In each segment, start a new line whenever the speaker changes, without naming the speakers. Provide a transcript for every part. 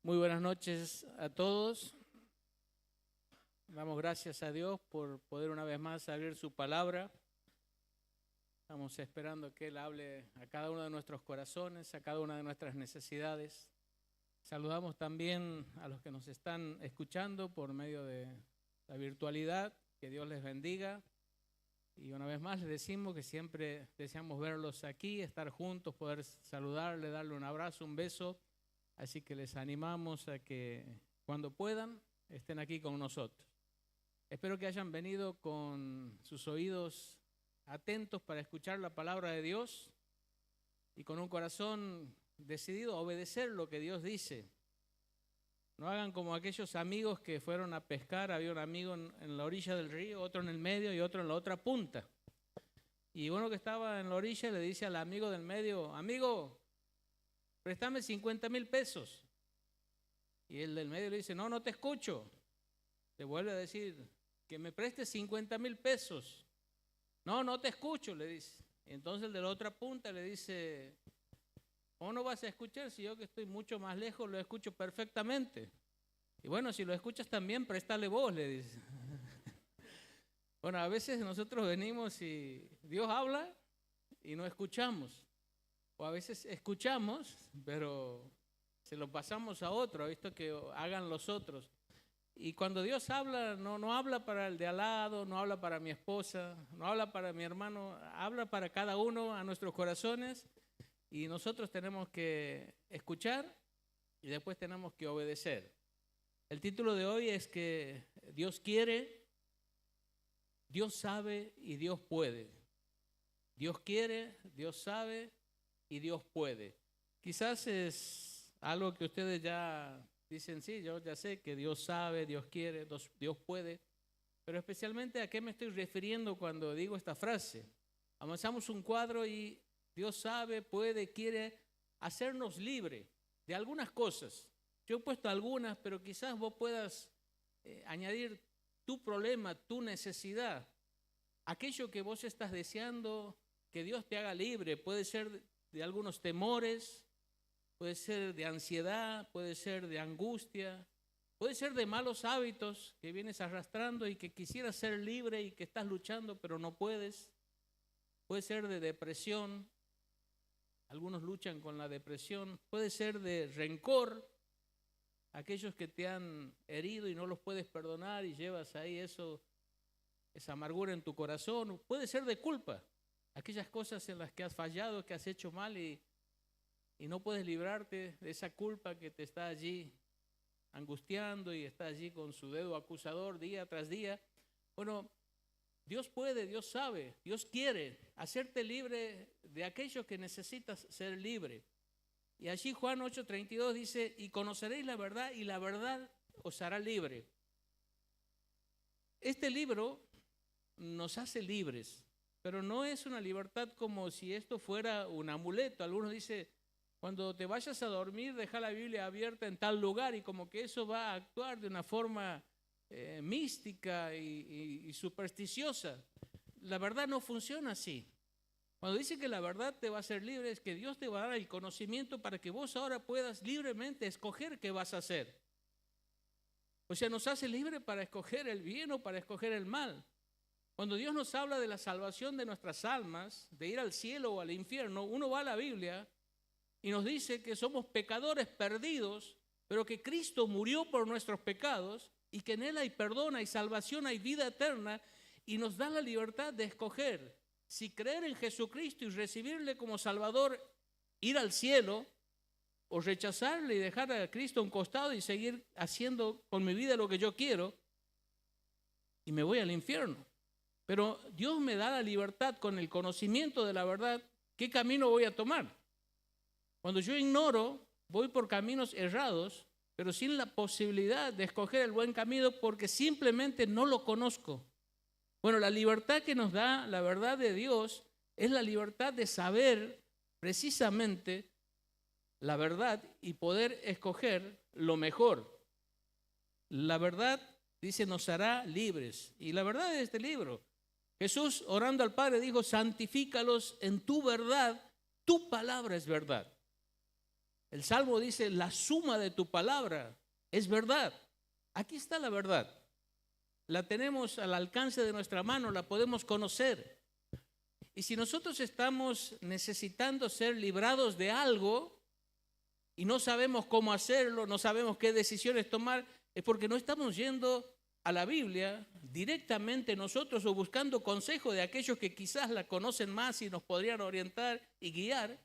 Muy buenas noches a todos. Damos gracias a Dios por poder una vez más abrir su palabra. Estamos esperando que Él hable a cada uno de nuestros corazones, a cada una de nuestras necesidades. Saludamos también a los que nos están escuchando por medio de la virtualidad. Que Dios les bendiga. Y una vez más les decimos que siempre deseamos verlos aquí, estar juntos, poder saludarle, darle un abrazo, un beso. Así que les animamos a que cuando puedan estén aquí con nosotros. Espero que hayan venido con sus oídos atentos para escuchar la palabra de Dios y con un corazón decidido a obedecer lo que Dios dice. No hagan como aquellos amigos que fueron a pescar. Había un amigo en la orilla del río, otro en el medio y otro en la otra punta. Y uno que estaba en la orilla le dice al amigo del medio: amigo, préstame 50,000 pesos. Y el del medio le dice: no te escucho. Le vuelve a decir: que me prestes 50,000 pesos. No te escucho, le dice. Y entonces el de la otra punta le dice: ¿cómo no vas a escuchar si yo, que estoy mucho más lejos, lo escucho perfectamente? Y bueno, si lo escuchas también, préstale vos, le dice. Bueno, a veces nosotros venimos y Dios habla y no escuchamos. O a veces escuchamos, pero se lo pasamos a otro, visto que hagan los otros. Y cuando Dios habla, no habla para el de al lado, no habla para mi esposa, no habla para mi hermano, habla para cada uno, a nuestros corazones. Y nosotros tenemos que escuchar y después tenemos que obedecer. El título de hoy es que Dios quiere, Dios sabe y Dios puede. Dios quiere, Dios sabe y Dios puede. Quizás es algo que ustedes ya dicen: sí, yo ya sé que Dios sabe, Dios quiere, Dios puede. Pero especialmente, ¿a qué me estoy refiriendo cuando digo esta frase? Avanzamos un cuadro y Dios sabe, puede, quiere hacernos libre de algunas cosas. Yo he puesto algunas, pero quizás vos puedas añadir tu problema, tu necesidad, aquello que vos estás deseando que Dios te haga libre. Puede ser de algunos temores, puede ser de ansiedad, puede ser de angustia, puede ser de malos hábitos que vienes arrastrando y que quisieras ser libre y que estás luchando pero no puedes. Puede ser de depresión, algunos luchan con la depresión. Puede ser de rencor, aquellos que te han herido y no los puedes perdonar y llevas ahí esa amargura en tu corazón. Puede ser de culpa, aquellas cosas en las que has fallado, que has hecho mal y no puedes librarte de esa culpa que te está allí angustiando y está allí con su dedo acusador día tras día. Bueno, Dios puede, Dios sabe, Dios quiere hacerte libre de aquello que necesitas ser libre. Y allí Juan 8:32 dice: y conoceréis la verdad y la verdad os hará libre. Este libro nos hace libres, pero no es una libertad como si esto fuera un amuleto. Algunos dicen: cuando te vayas a dormir, deja la Biblia abierta en tal lugar, y como que eso va a actuar de una forma mística y supersticiosa. La verdad no funciona así. Cuando dice que la verdad te va a hacer libre, es que Dios te va a dar el conocimiento para que vos ahora puedas libremente escoger qué vas a hacer. O sea, nos hace libre para escoger el bien o para escoger el mal. Cuando Dios nos habla de la salvación de nuestras almas, de ir al cielo o al infierno, uno va a la Biblia y nos dice que somos pecadores perdidos, pero que Cristo murió por nuestros pecados y que en Él hay perdón, hay salvación, hay vida eterna, y nos da la libertad de escoger si creer en Jesucristo y recibirle como Salvador, ir al cielo, o rechazarle y dejar a Cristo a un costado y seguir haciendo con mi vida lo que yo quiero y me voy al infierno. Pero Dios me da la libertad, con el conocimiento de la verdad, qué camino voy a tomar. Cuando yo ignoro, voy por caminos errados, pero sin la posibilidad de escoger el buen camino porque simplemente no lo conozco. Bueno, la libertad que nos da la verdad de Dios es la libertad de saber precisamente la verdad y poder escoger lo mejor. La verdad, dice, nos hará libres. Y la verdad de este libro, Jesús, orando al Padre, dijo: santifícalos en tu verdad, tu palabra es verdad. El Salmo dice, la suma de tu palabra es verdad. Aquí está la verdad. La tenemos al alcance de nuestra mano, la podemos conocer. Y si nosotros estamos necesitando ser librados de algo y no sabemos cómo hacerlo, no sabemos qué decisiones tomar, es porque no estamos yendo a la Biblia directamente nosotros o buscando consejo de aquellos que quizás la conocen más y nos podrían orientar y guiar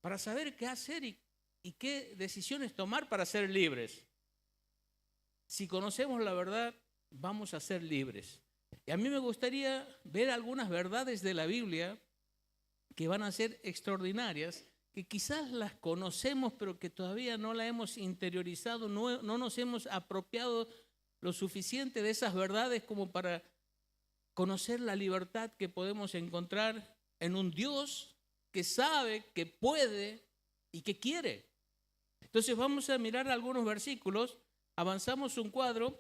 para saber qué hacer y qué decisiones tomar para ser libres. Si conocemos la verdad, vamos a ser libres. Y a mí me gustaría ver algunas verdades de la Biblia que van a ser extraordinarias, que quizás las conocemos, pero que todavía no la hemos interiorizado, no nos hemos apropiado lo suficiente de esas verdades como para conocer la libertad que podemos encontrar en un Dios que sabe, que puede y que quiere. Entonces vamos a mirar algunos versículos, avanzamos un cuadro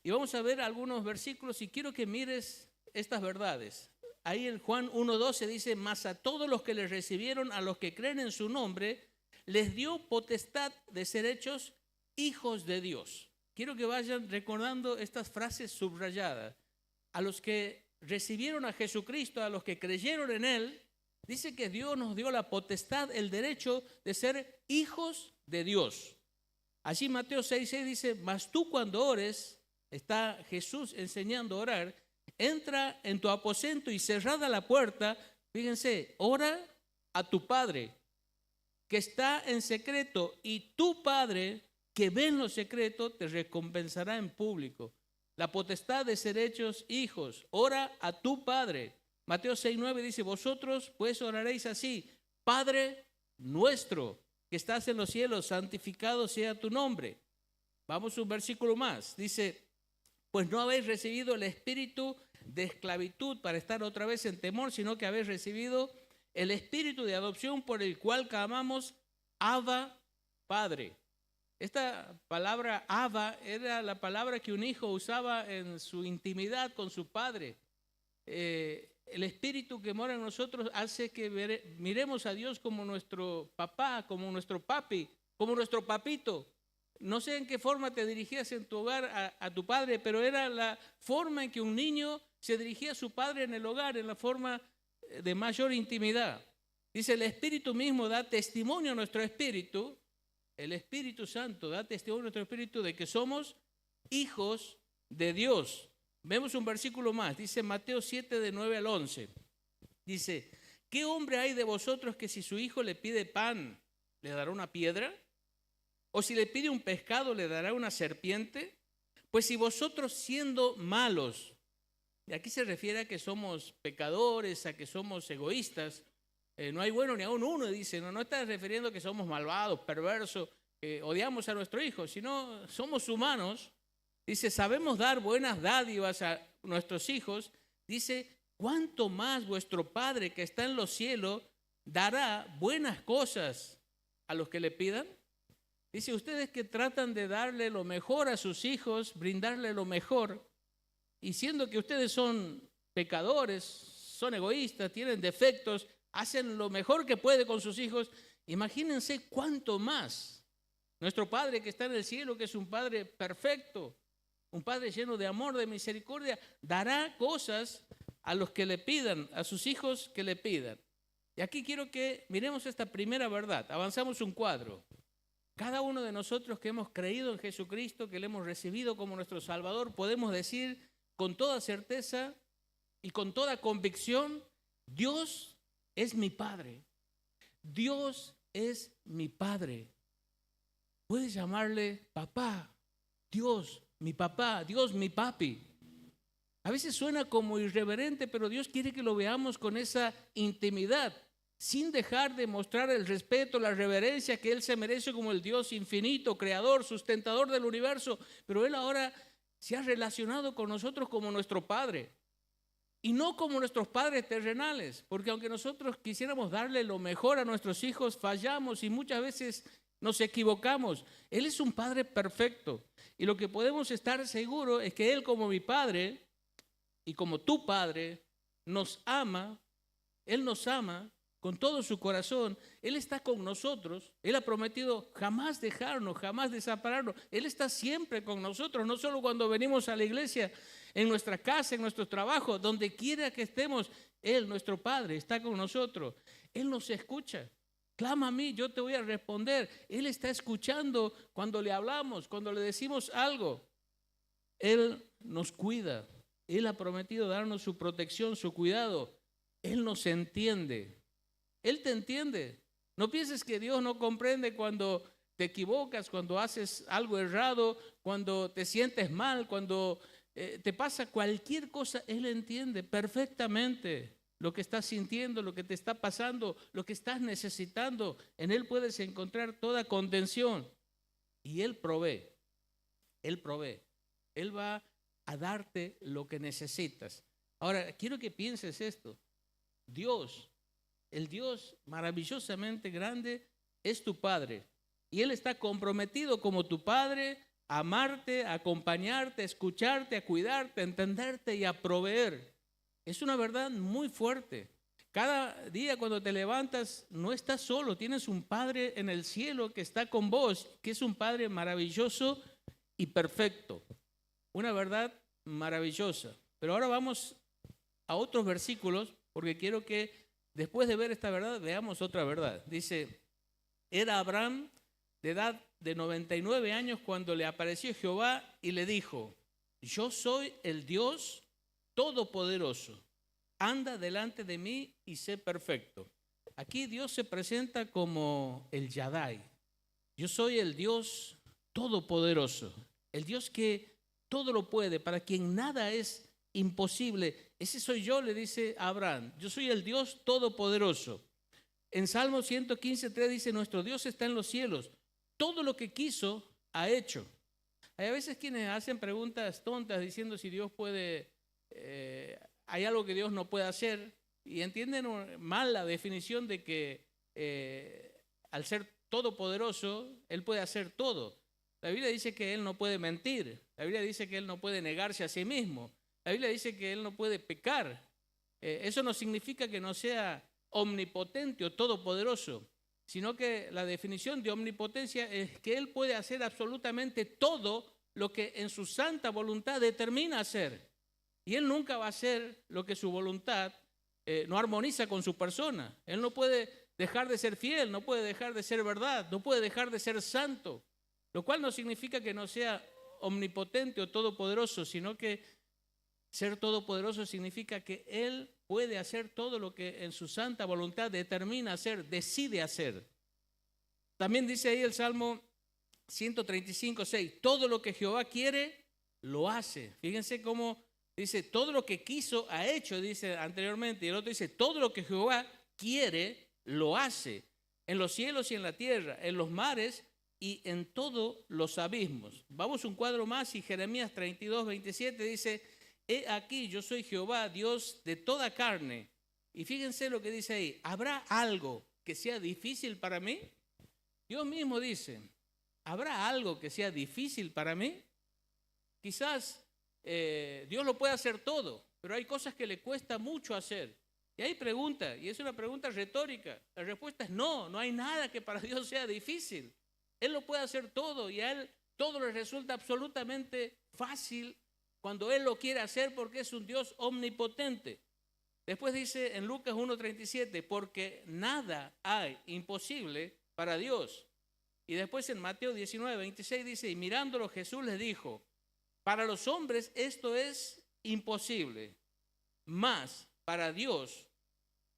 y vamos a ver algunos versículos y quiero que mires estas verdades. Ahí en Juan 1:12 dice, mas a todos los que le recibieron, a los que creen en su nombre, les dio potestad de ser hechos hijos de Dios. Quiero que vayan recordando estas frases subrayadas. A los que recibieron a Jesucristo, a los que creyeron en Él, dice que Dios nos dio la potestad, el derecho de ser hijos de Dios. Allí Mateo 6:6 dice, mas tú cuando ores, está Jesús enseñando a orar, entra en tu aposento y cerrada la puerta, fíjense, ora a tu Padre que está en secreto y tu Padre que ve en lo secreto te recompensará en público. La potestad de ser hechos hijos, ora a tu Padre. Mateo 6:9 dice, vosotros pues oraréis así, Padre nuestro que estás en los cielos, santificado sea tu nombre. Vamos un versículo más, dice, pues no habéis recibido el espíritu de esclavitud para estar otra vez en temor, sino que habéis recibido el espíritu de adopción por el cual clamamos, Abba, Padre. Esta palabra Abba era la palabra que un hijo usaba en su intimidad con su padre. El espíritu que mora en nosotros hace que miremos a Dios como nuestro papá, como nuestro papi, como nuestro papito. No sé en qué forma te dirigías en tu hogar a tu padre, pero era la forma en que un niño se dirigía a su padre en el hogar, en la forma de mayor intimidad. Dice, el Espíritu mismo da testimonio a nuestro espíritu, el Espíritu Santo da testimonio a nuestro espíritu de que somos hijos de Dios. Vemos un versículo más, dice Mateo 7, de 9 al 11. Dice, ¿qué hombre hay de vosotros que si su hijo le pide pan, le dará una piedra? ¿O si le pide un pescado, le dará una serpiente? Pues si vosotros siendo malos, y aquí se refiere a que somos pecadores, a que somos egoístas, no hay bueno ni aún uno, dice, no está refiriendo a que somos malvados, perversos, que odiamos a nuestro hijo, sino somos humanos. Dice, sabemos dar buenas dádivas a nuestros hijos. Dice, ¿cuánto más vuestro Padre que está en los cielos dará buenas cosas a los que le pidan? Dice, ustedes que tratan de darle lo mejor a sus hijos, brindarle lo mejor, y siendo que ustedes son pecadores, son egoístas, tienen defectos, hacen lo mejor que puede con sus hijos, imagínense cuánto más nuestro Padre que está en el cielo, que es un Padre perfecto, un Padre lleno de amor, de misericordia, dará cosas a los que le pidan, a sus hijos que le pidan. Y aquí quiero que miremos esta primera verdad. Avanzamos un cuadro. Cada uno de nosotros que hemos creído en Jesucristo, que le hemos recibido como nuestro Salvador, podemos decir con toda certeza y con toda convicción, Dios es mi Padre. Dios es mi Padre. Puedes llamarle papá, Dios, mi papá, Dios, mi papi. A veces suena como irreverente, pero Dios quiere que lo veamos con esa intimidad, sin dejar de mostrar el respeto, la reverencia que Él se merece como el Dios infinito, creador, sustentador del universo. Pero Él ahora se ha relacionado con nosotros como nuestro Padre. Y no como nuestros padres terrenales, porque aunque nosotros quisiéramos darle lo mejor a nuestros hijos, fallamos y muchas veces nos equivocamos. Él es un Padre perfecto. Y lo que podemos estar seguros es que Él, como mi Padre y como tu Padre, nos ama. Él nos ama con todo su corazón. Él está con nosotros. Él ha prometido jamás dejarnos, jamás desampararnos. Él está siempre con nosotros, no solo cuando venimos a la iglesia, en nuestra casa, en nuestro trabajo, donde quiera que estemos. Él, nuestro Padre, está con nosotros. Él nos escucha. Clama a mí, yo te voy a responder. Él está escuchando cuando le hablamos, cuando le decimos algo. Él nos cuida. Él ha prometido darnos su protección, su cuidado. Él nos entiende. Él te entiende. No pienses que Dios no comprende cuando te equivocas, cuando haces algo errado, cuando te sientes mal, cuando te pasa cualquier cosa. Él entiende perfectamente lo que estás sintiendo, lo que te está pasando, lo que estás necesitando. En Él puedes encontrar toda contención. Y Él provee. Él provee. Él va a darte lo que necesitas. Ahora, quiero que pienses esto. Dios, el Dios maravillosamente grande, es tu Padre. Y Él está comprometido como tu Padre a amarte, a acompañarte, a escucharte, a cuidarte, a entenderte y a proveer. Es una verdad muy fuerte. Cada día cuando te levantas no estás solo, tienes un Padre en el cielo que está con vos, que es un Padre maravilloso y perfecto. Una verdad maravillosa. Pero ahora vamos a otros versículos, porque quiero que después de ver esta verdad veamos otra verdad. Dice, era Abraham de edad de 99 años cuando le apareció Jehová y le dijo, yo soy el Dios todopoderoso, anda delante de mí y sé perfecto. Aquí Dios se presenta como el Yadai. Yo soy el Dios todopoderoso, el Dios que todo lo puede, para quien nada es imposible. Ese soy yo, le dice a Abraham. Yo soy el Dios todopoderoso. En Salmo 115:3 dice, nuestro Dios está en los cielos. Todo lo que quiso, ha hecho. Hay a veces quienes hacen preguntas tontas diciendo si Dios puede, hay algo que Dios no puede hacer, y entienden mal la definición de que al ser todopoderoso, Él puede hacer todo. La Biblia dice que Él no puede mentir. La Biblia dice que Él no puede negarse a sí mismo. La Biblia dice que Él no puede pecar. Eso no significa que no sea omnipotente o todopoderoso, sino que la definición de omnipotencia es que Él puede hacer absolutamente todo lo que en su santa voluntad determina hacer. Y Él nunca va a hacer lo que su voluntad no armoniza con su persona. Él no puede dejar de ser fiel, no puede dejar de ser verdad, no puede dejar de ser santo. Lo cual no significa que no sea omnipotente o todopoderoso, sino que ser todopoderoso significa que Él puede hacer todo lo que en su santa voluntad determina hacer, decide hacer. También dice ahí el Salmo 135:6, todo lo que Jehová quiere, lo hace. Fíjense cómo dice, todo lo que quiso, ha hecho, dice anteriormente. Y el otro dice, todo lo que Jehová quiere, lo hace. En los cielos y en la tierra, en los mares y en todos los abismos. Vamos un cuadro más y Jeremías 32:27 dice, he aquí yo soy Jehová, Dios de toda carne. Y fíjense lo que dice ahí, ¿habrá algo que sea difícil para mí? Dios mismo dice, ¿habrá algo que sea difícil para mí? Quizás Dios lo puede hacer todo, pero hay cosas que le cuesta mucho hacer. Y hay preguntas, y es una pregunta retórica. La respuesta es no, no hay nada que para Dios sea difícil. Él lo puede hacer todo y a Él todo le resulta absolutamente fácil cuando Él lo quiere hacer porque es un Dios omnipotente. Después dice en Lucas 1:37, porque nada hay imposible para Dios. Y después en Mateo 19:26 dice, y mirándolo Jesús les dijo, para los hombres esto es imposible, mas para Dios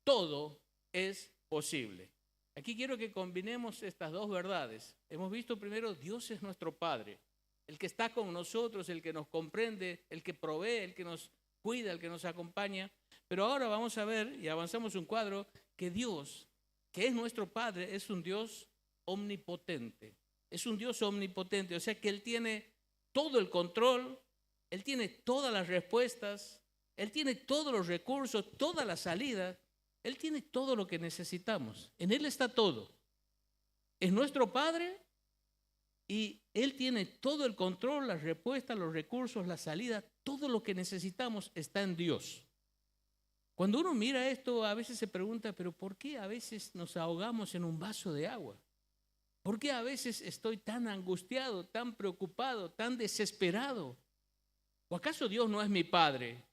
todo es posible. Aquí quiero que combinemos estas dos verdades. Hemos visto primero, Dios es nuestro Padre, el que está con nosotros, el que nos comprende, el que provee, el que nos cuida, el que nos acompaña. Pero ahora vamos a ver, y avanzamos un cuadro, que Dios, que es nuestro Padre, es un Dios omnipotente. Es un Dios omnipotente, o sea que Él tiene todo el control, Él tiene todas las respuestas, Él tiene todos los recursos, toda la salida. Él tiene todo lo que necesitamos. En Él está todo. Es nuestro Padre y Él tiene todo el control, las respuestas, los recursos, la salida. Todo lo que necesitamos está en Dios. Cuando uno mira esto, a veces se pregunta, pero ¿por qué a veces nos ahogamos en un vaso de agua? ¿Por qué a veces estoy tan angustiado, tan preocupado, tan desesperado? ¿O acaso Dios no es mi Padre?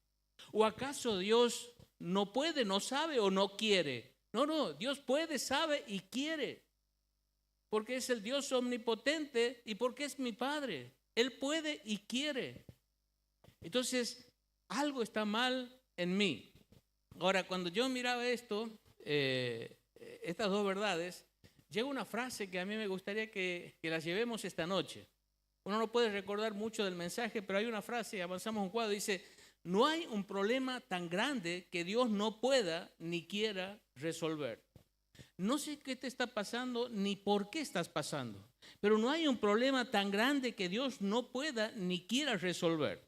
¿O acaso Dios no puede, no sabe o no quiere? No, Dios puede, sabe y quiere. Porque es el Dios omnipotente y porque es mi Padre. Él puede y quiere. Entonces, algo está mal en mí. Ahora, cuando yo miraba esto, estas dos verdades, llega una frase que a mí me gustaría que la llevemos esta noche. Uno no puede recordar mucho del mensaje, pero hay una frase, avanzamos un cuadro, dice: no hay un problema tan grande que Dios no pueda ni quiera resolver. No sé qué te está pasando ni por qué estás pasando, pero no hay un problema tan grande que Dios no pueda ni quiera resolver.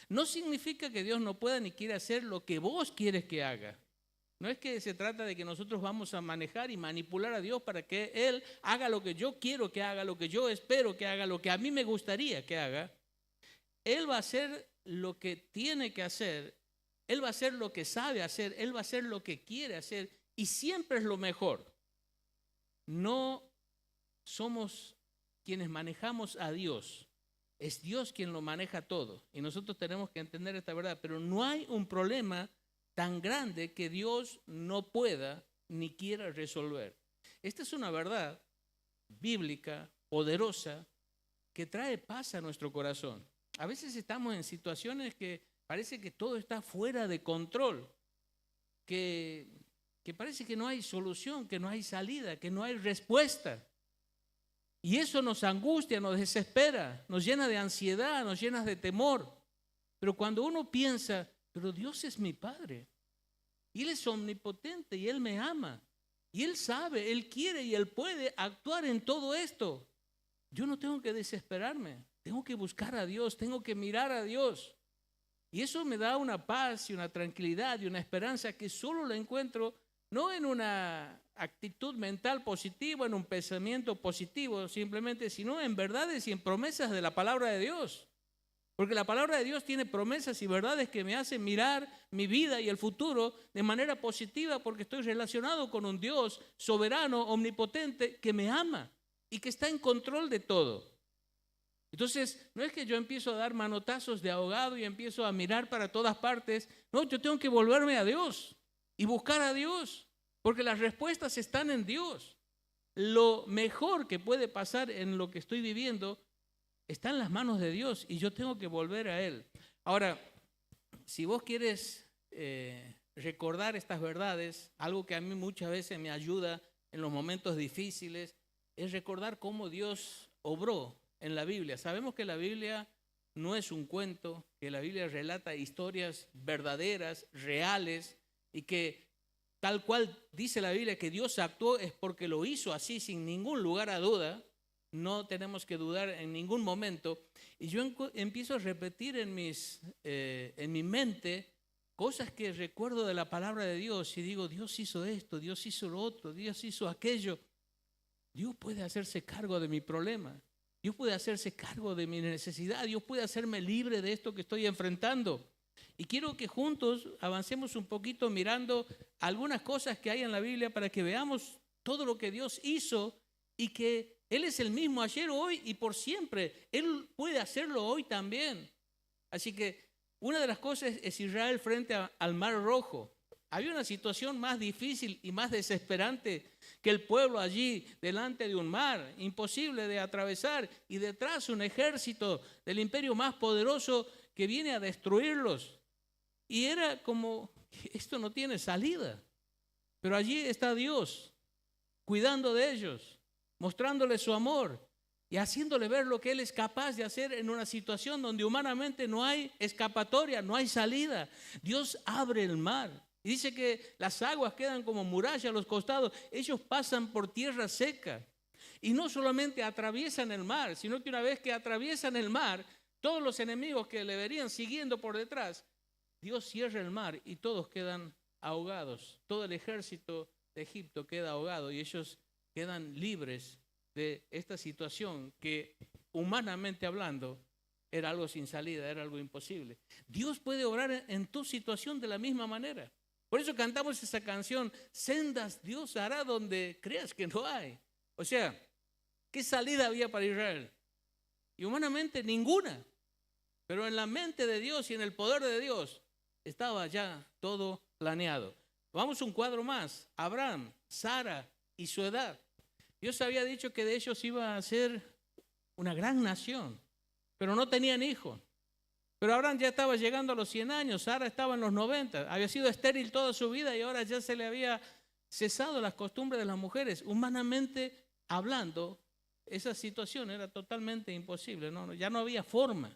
No significa que Dios no pueda ni quiera hacer lo que vos quieres que haga. No es que se trata de que nosotros vamos a manejar y manipular a Dios para que Él haga lo que yo quiero que haga, lo que yo espero que haga, lo que a mí me gustaría que haga. Él va a hacer lo que tiene que hacer, Él va a hacer lo que sabe hacer, Él va a hacer lo que quiere hacer y siempre es lo mejor. No somos quienes manejamos a Dios, es Dios quien lo maneja todo y nosotros tenemos que entender esta verdad, pero no hay un problema tan grande que Dios no pueda ni quiera resolver. Esta es una verdad bíblica, poderosa, que trae paz a nuestro corazón. A veces estamos en situaciones que parece que todo está fuera de control, que parece que no hay solución, que no hay salida, que no hay respuesta. Y eso nos angustia, nos desespera, nos llena de ansiedad, nos llena de temor. Pero cuando uno piensa, pero Dios es mi Padre, y Él es omnipotente y Él me ama, y Él sabe, Él quiere y Él puede actuar en todo esto. Yo no tengo que desesperarme, tengo que buscar a Dios, tengo que mirar a Dios. Y eso me da una paz y una tranquilidad y una esperanza que solo la encuentro no en una actitud mental positiva, en un pensamiento positivo simplemente, sino en verdades y en promesas de la palabra de Dios. Porque la palabra de Dios tiene promesas y verdades que me hacen mirar mi vida y el futuro de manera positiva, porque estoy relacionado con un Dios soberano, omnipotente, que me ama y que está en control de todo. Entonces, no es que yo empiezo a dar manotazos de ahogado y empiezo a mirar para todas partes. No, yo tengo que volverme a Dios y buscar a Dios, porque las respuestas están en Dios. Lo mejor que puede pasar en lo que estoy viviendo está en las manos de Dios y yo tengo que volver a Él. Ahora, si vos quieres recordar estas verdades, algo que a mí muchas veces me ayuda en los momentos difíciles, es recordar cómo Dios obró en la Biblia. Sabemos que la Biblia no es un cuento, que la Biblia relata historias verdaderas, reales, y que tal cual dice la Biblia que Dios actuó es porque lo hizo así sin ningún lugar a duda. No tenemos que dudar en ningún momento. Y yo empiezo a repetir en mi mente cosas que recuerdo de la palabra de Dios y digo, Dios hizo esto, Dios hizo lo otro, Dios hizo aquello. Dios puede hacerse cargo de mi problema. Dios puede hacerse cargo de mi necesidad. Dios puede hacerme libre de esto que estoy enfrentando. Y quiero que juntos avancemos un poquito mirando algunas cosas que hay en la Biblia para que veamos todo lo que Dios hizo y que Él es el mismo ayer, hoy y por siempre. Él puede hacerlo hoy también. Así que una de las cosas es Israel frente al Mar Rojo. Había una situación más difícil y más desesperante que el pueblo allí delante de un mar, imposible de atravesar, y detrás un ejército del imperio más poderoso que viene a destruirlos. Y era como, esto no tiene salida. Pero allí está Dios, cuidando de ellos, mostrándoles su amor y haciéndole ver lo que Él es capaz de hacer en una situación donde humanamente no hay escapatoria, no hay salida. Dios abre el mar. Y dice que las aguas quedan como muralla a los costados. Ellos pasan por tierra seca. Y no solamente atraviesan el mar, sino que una vez que atraviesan el mar, todos los enemigos que le verían siguiendo por detrás, Dios cierra el mar y todos quedan ahogados. Todo el ejército de Egipto queda ahogado y ellos quedan libres de esta situación que, humanamente hablando, era algo sin salida, era algo imposible. Dios puede obrar en tu situación de la misma manera. Por eso cantamos esa canción, sendas Dios hará donde creas que no hay. O sea, ¿qué salida había para Israel? Y humanamente ninguna. Pero en la mente de Dios y en el poder de Dios estaba ya todo planeado. Vamos a un cuadro más. Abraham, Sara y su edad. Dios había dicho que de ellos iba a ser una gran nación, pero no tenían hijos. Pero Abraham ya estaba llegando a los 100 años, Sara estaba en los 90, había sido estéril toda su vida y ahora ya se le había cesado las costumbres de las mujeres. Humanamente hablando, esa situación era totalmente imposible, ya no había forma.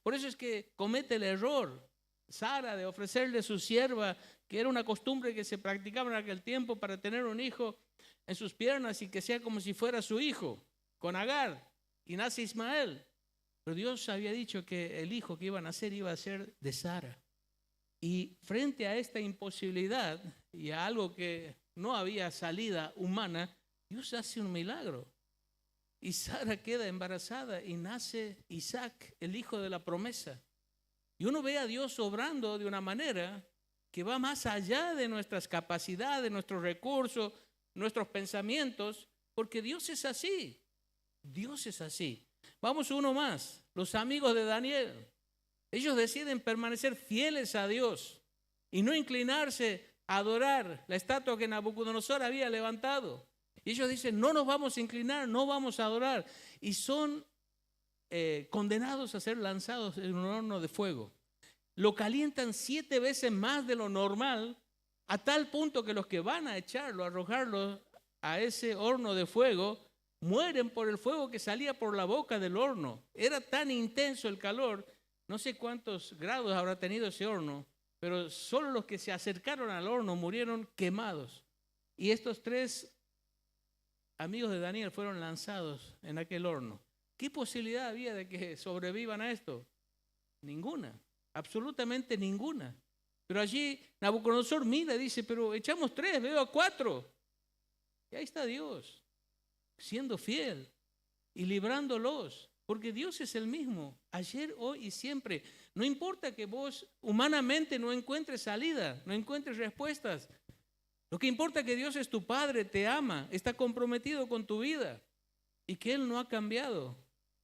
Por eso es que comete el error Sara de ofrecerle su sierva, que era una costumbre que se practicaba en aquel tiempo para tener un hijo en sus piernas y que sea como si fuera su hijo, con Agar, y nace Ismael. Pero Dios había dicho que el hijo que iba a nacer iba a ser de Sara. Y frente a esta imposibilidad y a algo que no había salida humana, Dios hace un milagro. Y Sara queda embarazada y nace Isaac, el hijo de la promesa. Y uno ve a Dios obrando de una manera que va más allá de nuestras capacidades, nuestros recursos, nuestros pensamientos, porque Dios es así. Dios es así. Vamos uno más, los amigos de Daniel. Ellos deciden permanecer fieles a Dios y no inclinarse a adorar la estatua que Nabucodonosor había levantado. Y ellos dicen, no nos vamos a inclinar, no vamos a adorar. Y son condenados a ser lanzados en un horno de fuego. Lo calientan 7 veces más de lo normal, a tal punto que los que van a echarlo, a arrojarlo a ese horno de fuego, mueren por el fuego que salía por la boca del horno. Era tan intenso el calor, no sé cuántos grados habrá tenido ese horno, pero solo los que se acercaron al horno murieron quemados. Y estos 3 amigos de Daniel fueron lanzados en aquel horno. ¿Qué posibilidad había de que sobrevivan a esto? Ninguna, absolutamente ninguna. Pero allí Nabucodonosor mira y dice, pero echamos 3, veo a 4. Y ahí está Dios, siendo fiel y librándolos, porque Dios es el mismo, ayer, hoy y siempre. No importa que vos humanamente no encuentres salida, no encuentres respuestas. Lo que importa es que Dios es tu Padre, te ama, está comprometido con tu vida y que Él no ha cambiado.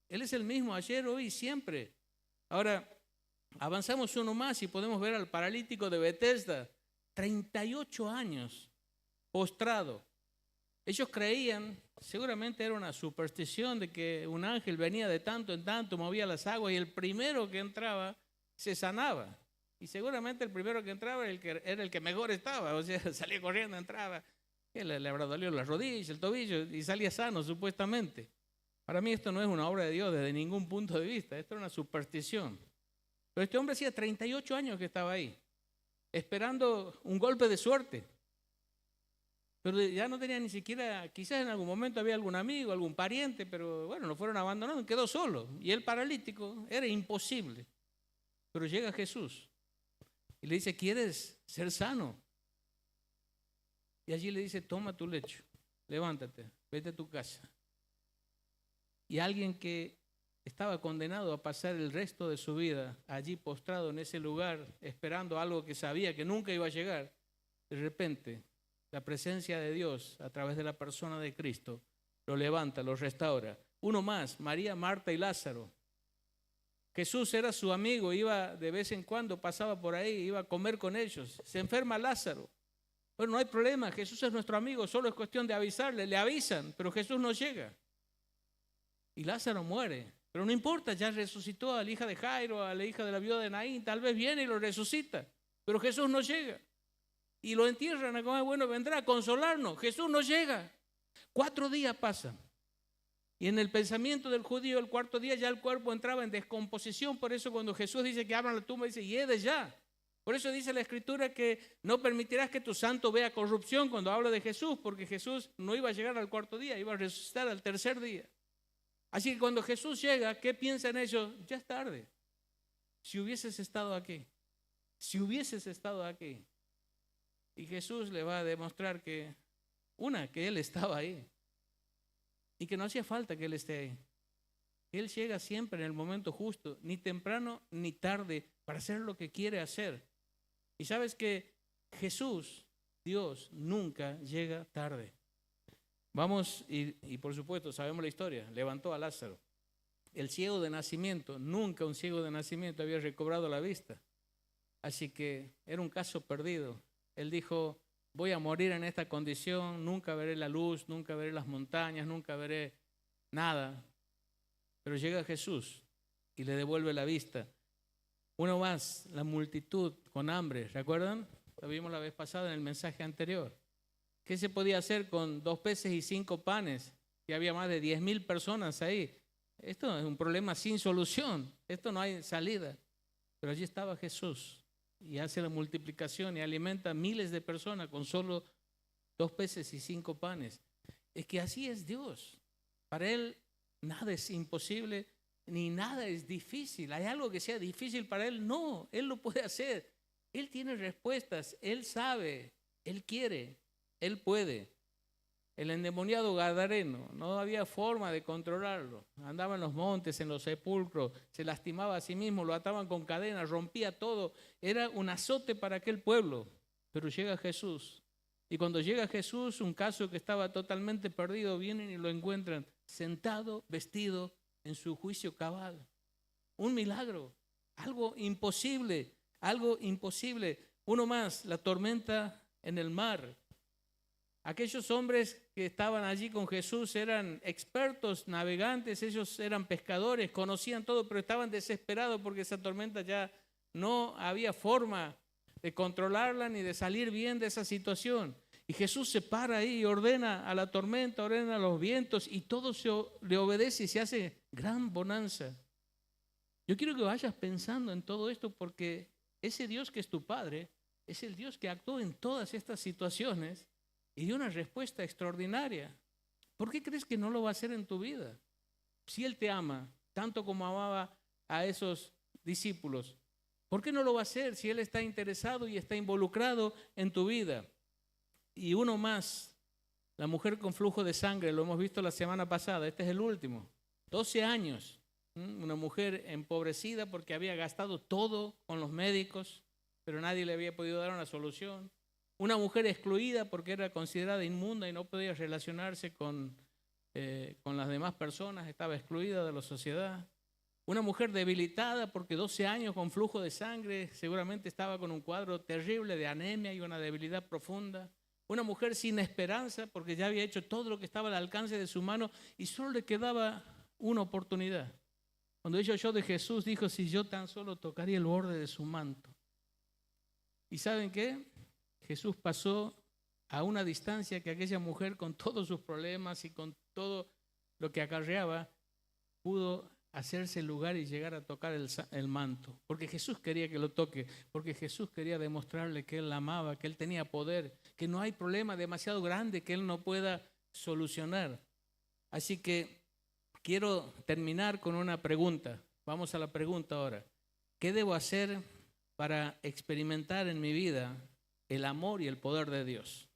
Él es el mismo ayer, hoy y siempre. Ahora, avanzamos uno más y podemos ver al paralítico de Betesda, 38 años, postrado. Ellos creían, seguramente era una superstición de que un ángel venía de tanto en tanto, movía las aguas y el primero que entraba se sanaba. Y seguramente el primero que entraba era el que mejor estaba, o sea, salía corriendo, entraba, le habrá dolido las rodillas, el tobillo y salía sano supuestamente. Para mí esto no es una obra de Dios desde ningún punto de vista, esto es una superstición. Pero este hombre hacía 38 años que estaba ahí, esperando un golpe de suerte. Pero ya no tenía ni siquiera, quizás en algún momento había algún amigo, algún pariente, pero bueno, lo fueron abandonando, quedó solo. Y el paralítico era imposible. Pero llega Jesús y le dice, ¿quieres ser sano? Y allí le dice, toma tu lecho, levántate, vete a tu casa. Y alguien que estaba condenado a pasar el resto de su vida allí postrado en ese lugar, esperando algo que sabía que nunca iba a llegar, de repente la presencia de Dios a través de la persona de Cristo lo levanta, lo restaura. Uno más, María, Marta y Lázaro. Jesús era su amigo, iba de vez en cuando, pasaba por ahí, iba a comer con ellos. Se enferma Lázaro. Bueno, no hay problema, Jesús es nuestro amigo, solo es cuestión de avisarle. Le avisan, pero Jesús no llega. Y Lázaro muere. Pero no importa, ya resucitó a la hija de Jairo, a la hija de la viuda de Naín, tal vez viene y lo resucita. Pero Jesús no llega. Y lo entierran, como bueno, vendrá a consolarnos. Jesús no llega. 4 días pasan. Y en el pensamiento del judío, el 4.º día ya el cuerpo entraba en descomposición. Por eso cuando Jesús dice que abran la tumba, dice, hiede ya. Por eso dice la Escritura que no permitirás que tu santo vea corrupción cuando habla de Jesús, porque Jesús no iba a llegar al 4.º día, iba a resucitar al 3.er día. Así que cuando Jesús llega, ¿qué piensan ellos? Ya es tarde. Si hubieses estado aquí, si hubieses estado aquí. Y Jesús le va a demostrar que Él estaba ahí. Y que no hacía falta que Él esté ahí. Él llega siempre en el momento justo, ni temprano ni tarde, para hacer lo que quiere hacer. Y sabes que Jesús, Dios, nunca llega tarde. Vamos, y por supuesto sabemos la historia, levantó a Lázaro. El ciego de nacimiento, nunca un ciego de nacimiento había recobrado la vista. Así que era un caso perdido. Él dijo, voy a morir en esta condición, nunca veré la luz, nunca veré las montañas, nunca veré nada. Pero llega Jesús y le devuelve la vista. Uno más, la multitud con hambre, ¿recuerdan? Lo vimos la vez pasada en el mensaje anterior. ¿Qué se podía hacer con 2 peces y 5 panes? Y había más de 10,000 personas ahí. Esto es un problema sin solución, esto no hay salida. Pero allí estaba Jesús y hace la multiplicación y alimenta a miles de personas con solo 2 peces y 5 panes. Es que así es Dios. Para Él nada es imposible ni nada es difícil. ¿Hay algo que sea difícil para Él? No, Él lo puede hacer. Él tiene respuestas, Él sabe, Él quiere, Él puede. El endemoniado gadareno, no había forma de controlarlo. Andaba en los montes, en los sepulcros, se lastimaba a sí mismo, lo ataban con cadenas, rompía todo. Era un azote para aquel pueblo. Pero llega Jesús. Y cuando llega Jesús, un caso que estaba totalmente perdido, vienen y lo encuentran sentado, vestido, en su juicio cabal. Un milagro, algo imposible, algo imposible. Uno más, la tormenta en el mar. Aquellos hombres que estaban allí con Jesús eran expertos navegantes, ellos eran pescadores, conocían todo, pero estaban desesperados porque esa tormenta ya no había forma de controlarla ni de salir bien de esa situación. Y Jesús se para ahí y ordena a la tormenta, ordena a los vientos y todo le obedece y se hace gran bonanza. Yo quiero que vayas pensando en todo esto porque ese Dios que es tu Padre es el Dios que actuó en todas estas situaciones y dio una respuesta extraordinaria. ¿Por qué crees que no lo va a hacer en tu vida? Si Él te ama, tanto como amaba a esos discípulos, ¿por qué no lo va a hacer si Él está interesado y está involucrado en tu vida? Y uno más, la mujer con flujo de sangre, lo hemos visto la semana pasada, este es el último, 12 años, una mujer empobrecida porque había gastado todo con los médicos, pero nadie le había podido dar una solución. Una mujer excluida porque era considerada inmunda y no podía relacionarse con las demás personas, estaba excluida de la sociedad. Una mujer debilitada porque 12 años con flujo de sangre, seguramente estaba con un cuadro terrible de anemia y una debilidad profunda. Una mujer sin esperanza porque ya había hecho todo lo que estaba al alcance de su mano y solo le quedaba una oportunidad. Cuando ella oyó de Jesús, dijo, si yo tan solo tocaría el borde de su manto. ¿Y saben qué? Jesús pasó a una distancia que aquella mujer con todos sus problemas y con todo lo que acarreaba pudo hacerse el lugar y llegar a tocar el manto. Porque Jesús quería que lo toque, porque Jesús quería demostrarle que Él la amaba, que Él tenía poder, que no hay problema demasiado grande que Él no pueda solucionar. Así que quiero terminar con una pregunta. Vamos a la pregunta ahora. ¿Qué debo hacer para experimentar en mi vida el amor y el poder de Dios?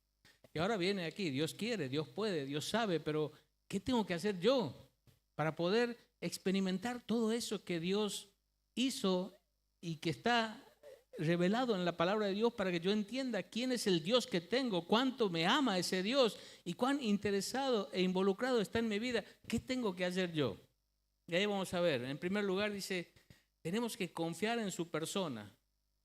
Y ahora viene aquí, Dios quiere, Dios puede, Dios sabe, pero ¿qué tengo que hacer yo para poder experimentar todo eso que Dios hizo y que está revelado en la palabra de Dios para que yo entienda quién es el Dios que tengo, cuánto me ama ese Dios y cuán interesado e involucrado está en mi vida? ¿Qué tengo que hacer yo? Y ahí vamos a ver. En primer lugar dice, tenemos que confiar en su persona.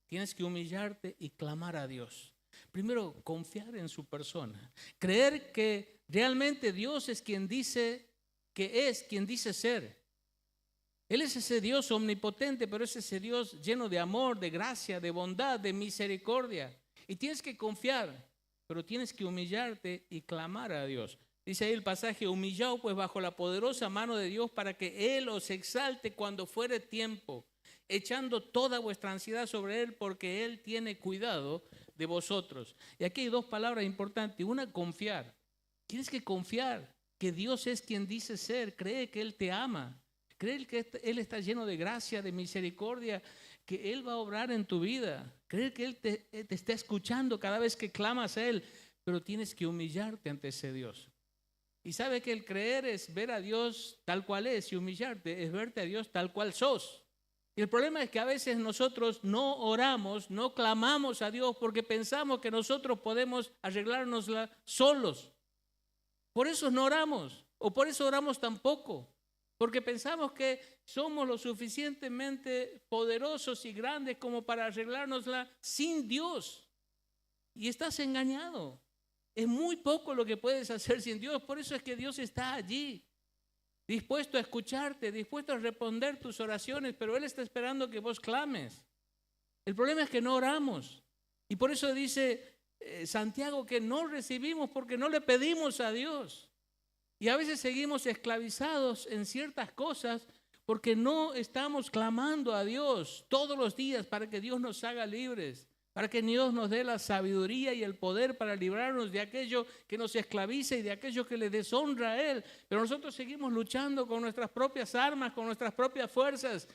Tienes que humillarte y clamar a Dios. Primero, confiar en su persona. Creer que realmente Dios es quien dice que es, quien dice ser. Él es ese Dios omnipotente, pero es ese Dios lleno de amor, de gracia, de bondad, de misericordia. Y tienes que confiar, pero tienes que humillarte y clamar a Dios. Dice ahí el pasaje, humillaos pues bajo la poderosa mano de Dios para que Él os exalte cuando fuere tiempo, echando toda vuestra ansiedad sobre Él porque Él tiene cuidado de vosotros. Y aquí hay 2 palabras importantes. Una, confiar. Tienes que confiar que Dios es quien dice ser. Cree que Él te ama. Cree que Él está lleno de gracia, de misericordia, que Él va a obrar en tu vida. Cree que Él te está escuchando cada vez que clamas a Él. Pero tienes que humillarte ante ese Dios. Y sabe que el creer es ver a Dios tal cual es y humillarte es verte a Dios tal cual sos. Y el problema es que a veces nosotros no oramos, no clamamos a Dios porque pensamos que nosotros podemos arreglárnosla solos. Por eso no oramos, o por eso oramos tan poco, porque pensamos que somos lo suficientemente poderosos y grandes como para arreglárnosla sin Dios. Y estás engañado. Es muy poco lo que puedes hacer sin Dios. Por eso es que Dios está allí, dispuesto a escucharte, dispuesto a responder tus oraciones, pero Él está esperando que vos clames. El problema es que no oramos. Y por eso dice Santiago que no recibimos porque no le pedimos a Dios. Y a veces seguimos esclavizados en ciertas cosas porque no estamos clamando a Dios todos los días para que Dios nos haga libres, para que Dios nos dé la sabiduría y el poder para librarnos de aquello que nos esclaviza y de aquello que le deshonra a Él. Pero nosotros seguimos luchando con nuestras propias armas, con nuestras propias fuerzas,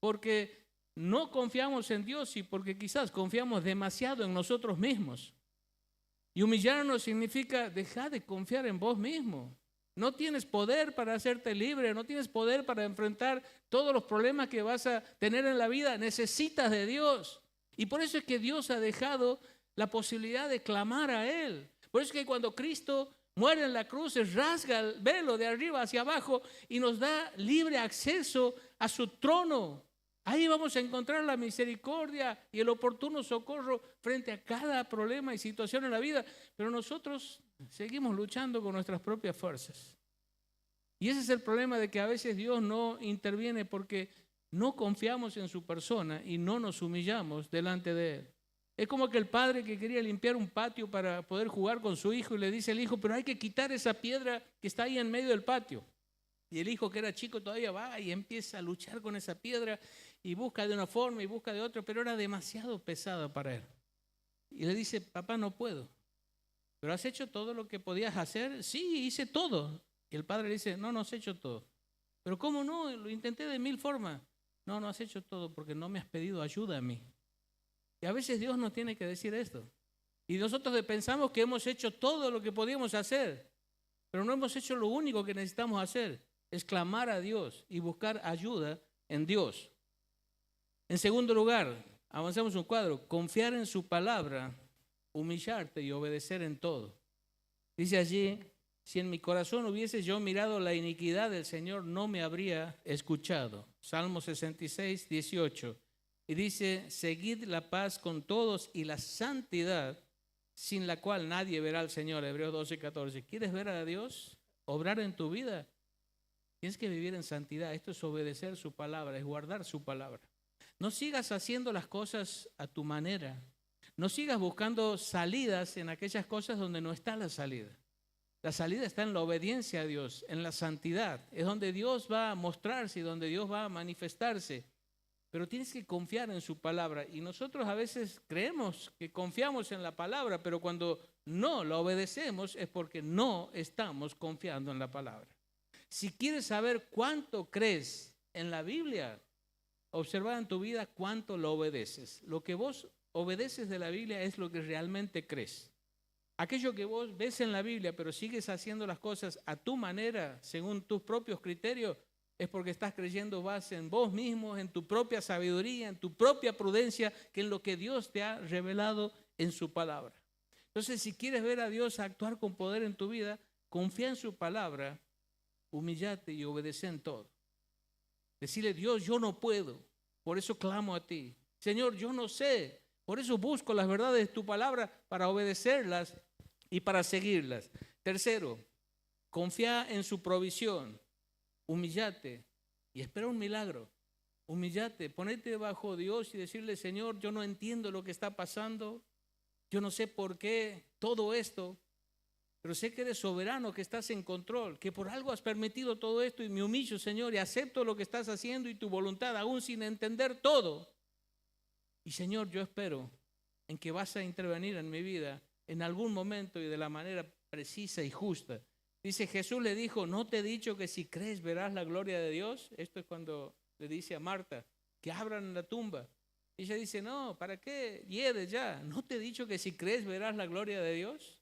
porque no confiamos en Dios y porque quizás confiamos demasiado en nosotros mismos. Y humillarnos significa dejar de confiar en vos mismo. No tienes poder para hacerte libre, no tienes poder para enfrentar todos los problemas que vas a tener en la vida. Necesitas de Dios. Y por eso es que Dios ha dejado la posibilidad de clamar a Él. Por eso es que cuando Cristo muere en la cruz, se rasga el velo de arriba hacia abajo y nos da libre acceso a su trono. Ahí vamos a encontrar la misericordia y el oportuno socorro frente a cada problema y situación en la vida. Pero nosotros seguimos luchando con nuestras propias fuerzas. Y ese es el problema de que a veces Dios no interviene porque no confiamos en su persona y no nos humillamos delante de Él. Es como que el padre que quería limpiar un patio para poder jugar con su hijo y le dice al hijo, pero hay que quitar esa piedra que está ahí en medio del patio. Y el hijo que era chico todavía va y empieza a luchar con esa piedra y busca de una forma y busca de otra, pero era demasiado pesada para él. Y le dice, papá, no puedo. ¿Pero has hecho todo lo que podías hacer? Sí, hice todo. Y el padre le dice, no has hecho todo. ¿Pero cómo no? Lo intenté de 1000 formas. No has hecho todo porque no me has pedido ayuda a mí. Y a veces Dios nos tiene que decir esto. Y nosotros pensamos que hemos hecho todo lo que podíamos hacer, pero no hemos hecho lo único que necesitamos hacer, es clamar a Dios y buscar ayuda en Dios. En segundo lugar, avanzamos un cuadro, confiar en su palabra, humillarte y obedecer en todo. Dice allí, si en mi corazón hubiese yo mirado la iniquidad del Señor, no me habría escuchado. Salmo 66, 18. Y dice, seguid la paz con todos y la santidad, sin la cual nadie verá al Señor. Hebreos 12, 14. ¿Quieres ver a Dios obrar en tu vida? Tienes que vivir en santidad. Esto es obedecer su palabra, es guardar su palabra. No sigas haciendo las cosas a tu manera. No sigas buscando salidas en aquellas cosas donde no está la salida. La salida está en la obediencia a Dios, en la santidad. Es donde Dios va a mostrarse y donde Dios va a manifestarse. Pero tienes que confiar en su palabra. Y nosotros a veces creemos que confiamos en la palabra, pero cuando no la obedecemos es porque no estamos confiando en la palabra. Si quieres saber cuánto crees en la Biblia, observa en tu vida cuánto lo obedeces. Lo que vos obedeces de la Biblia es lo que realmente crees. Aquello que vos ves en la Biblia, pero sigues haciendo las cosas a tu manera, según tus propios criterios, es porque estás creyendo más en vos mismo, en tu propia sabiduría, en tu propia prudencia, que en lo que Dios te ha revelado en su palabra. Entonces, si quieres ver a Dios actuar con poder en tu vida, confía en su palabra, humíllate y obedece en todo. Decirle, Dios, yo no puedo, por eso clamo a ti. Señor, yo no sé, por eso busco las verdades de tu palabra para obedecerlas y para seguirlas. Tercero, confía en su provisión. Humíllate y espera un milagro. Humíllate, ponete bajo Dios y decirle, Señor, yo no entiendo lo que está pasando, yo no sé por qué todo esto, pero sé que eres soberano, que estás en control, que por algo has permitido todo esto y me humillo, Señor, y acepto lo que estás haciendo y tu voluntad, aún sin entender todo. Y Señor, yo espero en que vas a intervenir en mi vida en algún momento y de la manera precisa y justa. Dice, Jesús le dijo, ¿no te he dicho que si crees verás la gloria de Dios? Esto es cuando le dice a Marta, que abran la tumba. Y ella dice, no, ¿para qué hieres ya? ¿No te he dicho que si crees verás la gloria de Dios?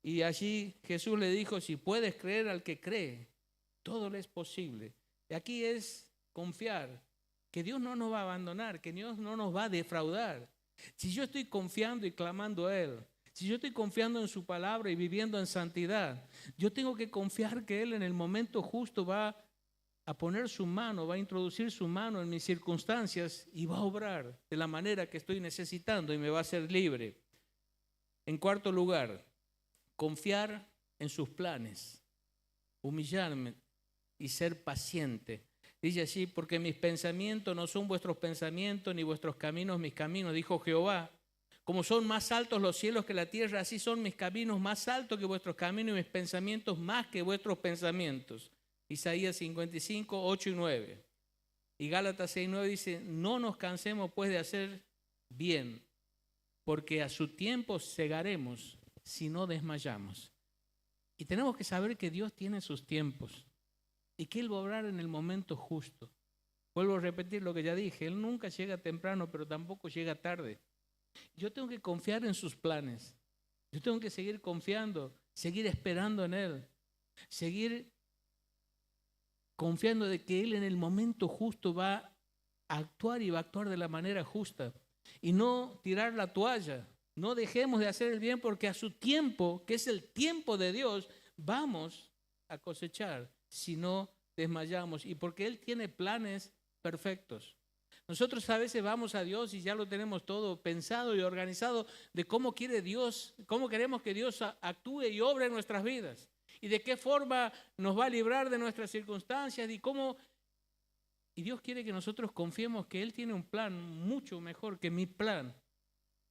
Y allí Jesús le dijo, si puedes creer al que cree, todo le es posible. Y aquí es confiar que Dios no nos va a abandonar, que Dios no nos va a defraudar. Si yo estoy confiando y clamando a Él, si yo estoy confiando en su palabra y viviendo en santidad, yo tengo que confiar que Él en el momento justo va a poner su mano, va a introducir su mano en mis circunstancias y va a obrar de la manera que estoy necesitando y me va a hacer libre. En cuarto lugar, confiar en sus planes, humillarme y ser paciente. Dice así, porque mis pensamientos no son vuestros pensamientos, ni vuestros caminos mis caminos, dijo Jehová. Como son más altos los cielos que la tierra, así son mis caminos más altos que vuestros caminos y mis pensamientos más que vuestros pensamientos. Isaías 55, 8 y 9. Y Gálatas 6, 9 dice, no nos cansemos pues de hacer bien, porque a su tiempo segaremos si no desmayamos. Y tenemos que saber que Dios tiene sus tiempos y que Él va a obrar en el momento justo. Vuelvo a repetir lo que ya dije, Él nunca llega temprano, pero tampoco llega tarde. Yo tengo que confiar en sus planes. Yo tengo que seguir confiando, seguir esperando en Él, seguir confiando de que Él en el momento justo va a actuar y va a actuar de la manera justa. Y no tirar la toalla. No dejemos de hacer el bien porque a su tiempo, que es el tiempo de Dios, vamos a cosechar si no desmayamos. Y porque Él tiene planes perfectos. Nosotros a veces vamos a Dios y ya lo tenemos todo pensado y organizado de cómo quiere Dios, cómo queremos que Dios actúe y obre en nuestras vidas. Y de qué forma nos va a librar de nuestras circunstancias y Dios quiere que nosotros confiemos que Él tiene un plan mucho mejor que mi plan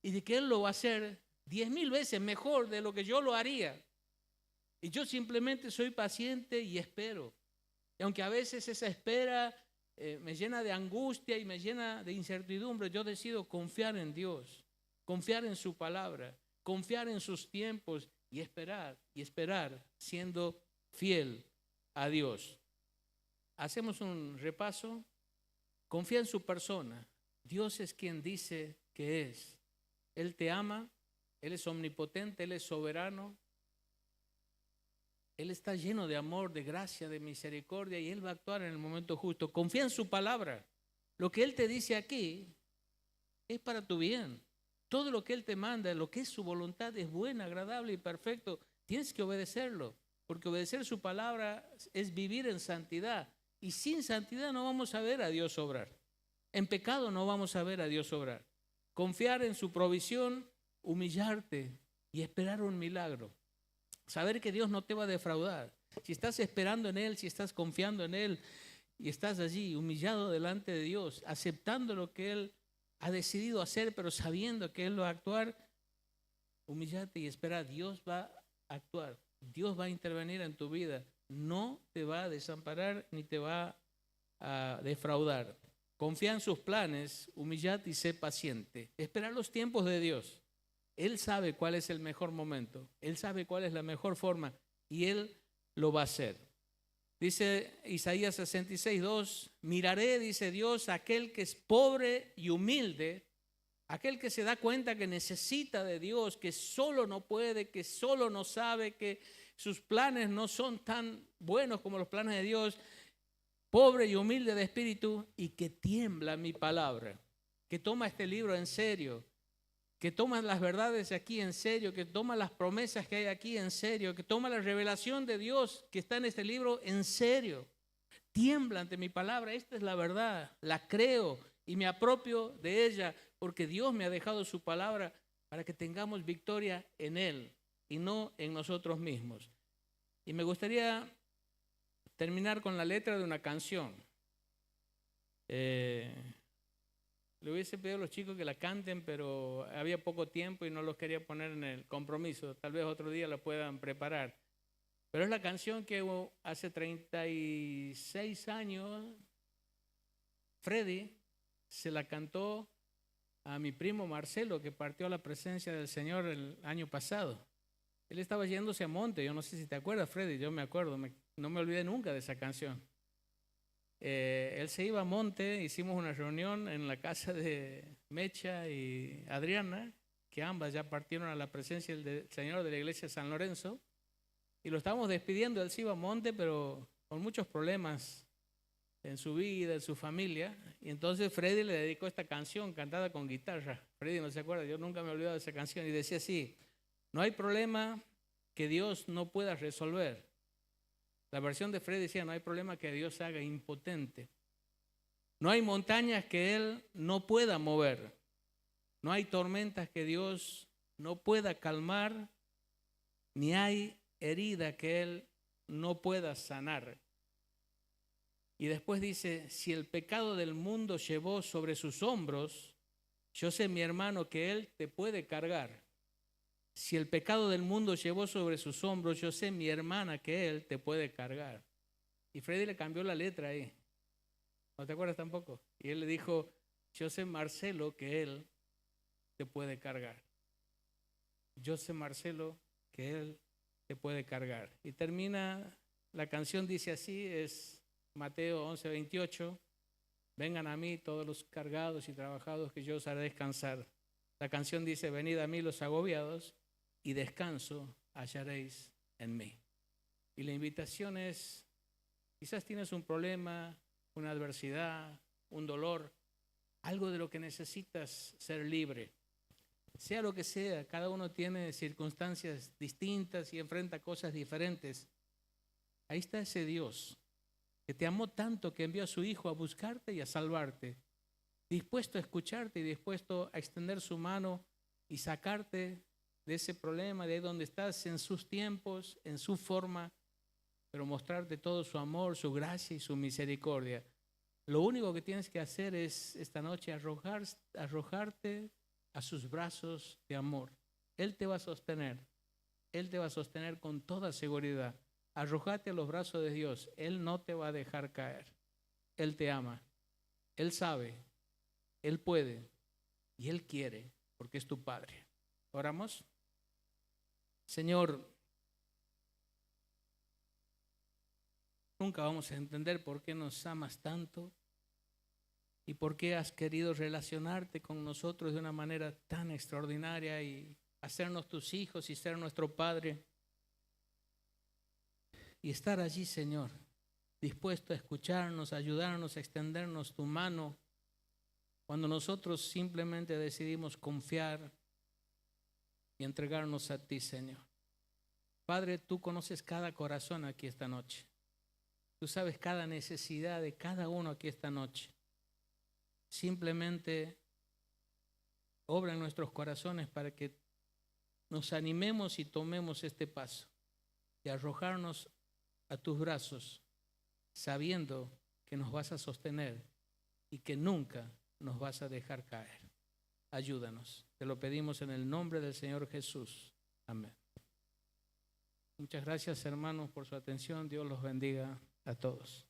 y de que Él lo va a hacer 10,000 veces mejor de lo que yo lo haría. Y yo simplemente soy paciente y espero. Y aunque a veces esa espera me llena de angustia y me llena de incertidumbre, yo decido confiar en Dios, confiar en su palabra, confiar en sus tiempos y esperar siendo fiel a Dios. Hacemos un repaso. Confía en su persona. Dios es quien dice que es. Él te ama, Él es omnipotente, Él es soberano. Él está lleno de amor, de gracia, de misericordia y Él va a actuar en el momento justo. Confía en su palabra. Lo que Él te dice aquí es para tu bien. Todo lo que Él te manda, lo que es su voluntad es buena, agradable y perfecto. Tienes que obedecerlo, porque obedecer su palabra es vivir en santidad. Y sin santidad no vamos a ver a Dios obrar. En pecado no vamos a ver a Dios obrar. Confiar en su provisión, humillarte y esperar un milagro. Saber que Dios no te va a defraudar. Si estás esperando en Él, si estás confiando en Él y estás allí humillado delante de Dios, aceptando lo que Él ha decidido hacer, pero sabiendo que Él va a actuar, humíllate y espera. Dios va a actuar. Dios va a intervenir en tu vida. No te va a desamparar ni te va a defraudar. Confía en sus planes, humíllate y sé paciente. Espera los tiempos de Dios. Él sabe cuál es el mejor momento. Él sabe cuál es la mejor forma y Él lo va a hacer. Dice Isaías 66, 2, miraré, dice Dios, a aquel que es pobre y humilde, aquel que se da cuenta que necesita de Dios, que solo no puede, que solo no sabe, que sus planes no son tan buenos como los planes de Dios, pobre y humilde de espíritu y que tiembla mi palabra, que toma este libro en serio, que toma las verdades de aquí en serio, que toma las promesas que hay aquí en serio, que toma la revelación de Dios que está en este libro en serio. Tiembla ante mi palabra, esta es la verdad, la creo y me apropio de ella porque Dios me ha dejado su palabra para que tengamos victoria en Él y no en nosotros mismos. Y me gustaría terminar con la letra de una canción. Le hubiese pedido a los chicos que la canten, pero había poco tiempo y no los quería poner en el compromiso. Tal vez otro día la puedan preparar. Pero es la canción que hace 36 años Freddy se la cantó a mi primo Marcelo, que partió a la presencia del Señor el año pasado. Él estaba yéndose a monte, yo no sé si te acuerdas, Freddy, yo me acuerdo, no me olvidé nunca de esa canción. Él se iba a monte, hicimos una reunión en la casa de Mecha y Adriana, que ambas ya partieron a la presencia del Señor de la iglesia de San Lorenzo, y lo estábamos despidiendo. Él se iba a monte, pero con muchos problemas en su vida, en su familia. Y entonces Freddy le dedicó esta canción cantada con guitarra. Freddy no se acuerda, yo nunca me he olvidado de esa canción. Y decía así: no hay problema que Dios no pueda resolver. La versión de Freddy decía: no hay problema que Dios haga impotente. No hay montañas que Él no pueda mover. No hay tormentas que Dios no pueda calmar, ni hay herida que Él no pueda sanar. Y después dice: si el pecado del mundo llevó sobre sus hombros, yo sé, mi hermano, que Él te puede cargar. Si el pecado del mundo llevó sobre sus hombros, yo sé, mi hermana, que Él te puede cargar. Y Freddy le cambió la letra ahí. ¿No te acuerdas tampoco? Y él le dijo: yo sé, Marcelo, que Él te puede cargar. Yo sé, Marcelo, que Él te puede cargar. Y termina, la canción dice así, es Mateo 11:28. Vengan a mí todos los cargados y trabajados, que yo os haré descansar. La canción dice: venid a mí los agobiados y descanso hallaréis en mí. Y la invitación es: quizás tienes un problema, una adversidad, un dolor, algo de lo que necesitas ser libre. Sea lo que sea, cada uno tiene circunstancias distintas y enfrenta cosas diferentes. Ahí está ese Dios que te amó tanto que envió a su Hijo a buscarte y a salvarte, dispuesto a escucharte y dispuesto a extender su mano y sacarte de ese problema, de ahí donde estás, en sus tiempos, en su forma, pero mostrarte todo su amor, su gracia y su misericordia. Lo único que tienes que hacer es esta noche arrojarte a sus brazos de amor. Él te va a sostener. Él te va a sostener con toda seguridad. Arrójate a los brazos de Dios. Él no te va a dejar caer. Él te ama. Él sabe. Él puede. Y Él quiere, porque es tu Padre. ¿Oramos? Señor, nunca vamos a entender por qué nos amas tanto y por qué has querido relacionarte con nosotros de una manera tan extraordinaria y hacernos tus hijos y ser nuestro Padre. Y estar allí, Señor, dispuesto a escucharnos, a ayudarnos, a extendernos tu mano, cuando nosotros simplemente decidimos confiar y entregarnos a ti, Señor. Padre, tú conoces cada corazón aquí esta noche. Tú sabes cada necesidad de cada uno aquí esta noche. Simplemente obra en nuestros corazones para que nos animemos y tomemos este paso y arrojarnos a tus brazos, sabiendo que nos vas a sostener y que nunca nos vas a dejar caer. Ayúdanos. Te lo pedimos en el nombre del Señor Jesús. Amén. Muchas gracias, hermanos, por su atención. Dios los bendiga a todos.